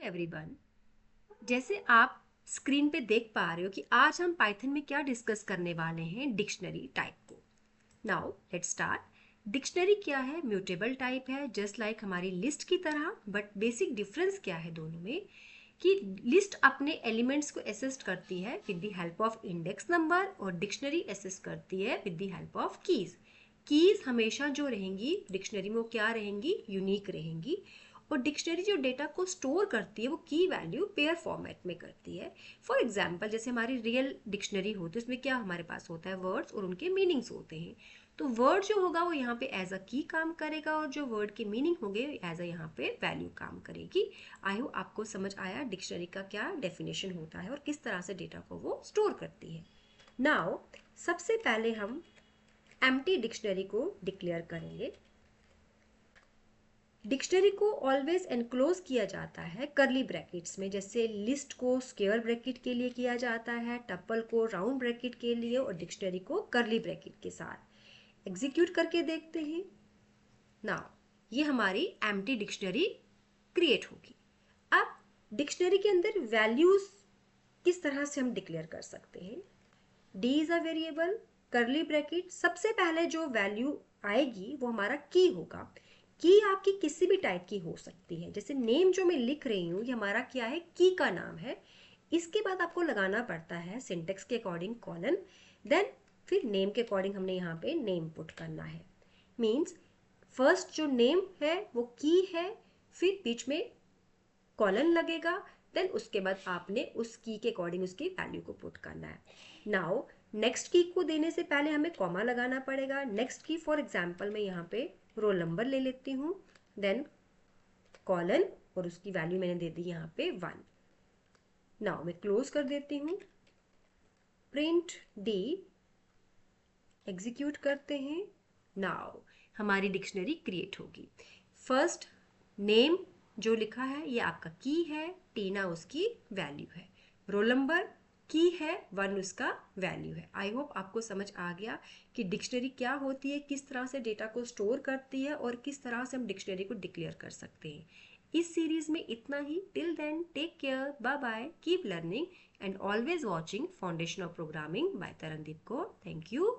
Everyone, जैसे आप screen पे देख पा रहे हो कि आज हम पाइथन में क्या डिस्कस करने वाले हैं, डिक्शनरी टाइप को। Now let's start. डिक्शनरी क्या है? म्यूटेबल टाइप है, जस्ट लाइक हमारी लिस्ट की तरह। बट बेसिक डिफरेंस क्या है दोनों में कि लिस्ट अपने एलिमेंट्स को असिस्ट करती है with the help of index number और डिक्शनरी असिस्ट करती है with the help of keys. Keys हमेशा जो रहेंगी डिक्शनरी में वो क्या रहेंगी? यूनिक रहेंगी। और डिक्शनरी जो डेटा को स्टोर करती है वो की वैल्यू पेयर फॉर्मेट में करती है। फॉर एग्जाम्पल जैसे हमारी रियल डिक्शनरी होती है उसमें क्या हमारे पास होता है? वर्ड्स और उनके मीनिंग्स होते हैं। तो वर्ड जो होगा वो यहाँ पे एज अ की काम करेगा और जो वर्ड के मीनिंग होंगे एज अ यहाँ पे वैल्यू काम करेगी। आई होप आपको समझ आया डिक्शनरी का क्या डेफिनेशन होता है और किस तरह से डेटा को वो स्टोर करती है। नाउ सबसे पहले हम एम्प्टी डिक्शनरी को डिक्लेयर करेंगे। डिक्शनरी को ऑलवेज एनक्लोज किया जाता है करली ब्रैकेट्स में, जैसे लिस्ट को स्क्वायर ब्रैकेट के लिए किया जाता है, टपल को राउंड ब्रैकेट के लिए और डिक्शनरी को करली ब्रैकेट के साथ। एग्जीक्यूट करके देखते हैं। नाउ ये हमारी एम्प्टी डिक्शनरी क्रिएट होगी। अब डिक्शनरी के अंदर वैल्यूज किस तरह से हम डिक्लेयर कर सकते हैं? डी इज अ वेरिएबल, करली ब्रैकेट, सबसे पहले जो वैल्यू आएगी वो हमारा की होगा। की आपकी किसी भी टाइप की हो सकती है, जैसे नेम जो मैं लिख रही हूँ ये हमारा क्या है? की का नाम है। इसके बाद आपको लगाना पड़ता है सिंटेक्स के अकॉर्डिंग कॉलन, देन फिर नेम के अकॉर्डिंग हमने यहाँ पे नेम पुट करना है। मीन्स फर्स्ट जो नेम है वो की है, फिर बीच में कॉलन लगेगा, देन उसके बाद आपने उस की के अकॉर्डिंग उसकी वैल्यू को पुट करना है। नाउ नेक्स्ट की को देने से पहले हमें कॉमा लगाना पड़ेगा। नेक्स्ट की फॉर एग्जांपल मैं यहाँ पे रोल नंबर ले लेती हूँ, देन कॉलन और उसकी वैल्यू मैंने दे दी यहाँ पे 1। नाउ मैं क्लोज कर देती हूँ, प्रिंट डी, एग्जीक्यूट करते हैं। नाउ हमारी डिक्शनरी क्रिएट होगी। फर्स्ट नेम जो लिखा है ये आपका की है, टीना उसकी वैल्यू है, रोल नंबर की है, 1 उसका वैल्यू है। आई होप आपको समझ आ गया कि डिक्शनरी क्या होती है, किस तरह से डेटा को स्टोर करती है और किस तरह से हम डिक्शनरी को डिक्लेयर कर सकते हैं। इस सीरीज में इतना ही। Till then take care, bye bye, keep learning and always watching foundation of programming by Tarandeep Kaur. Thank you.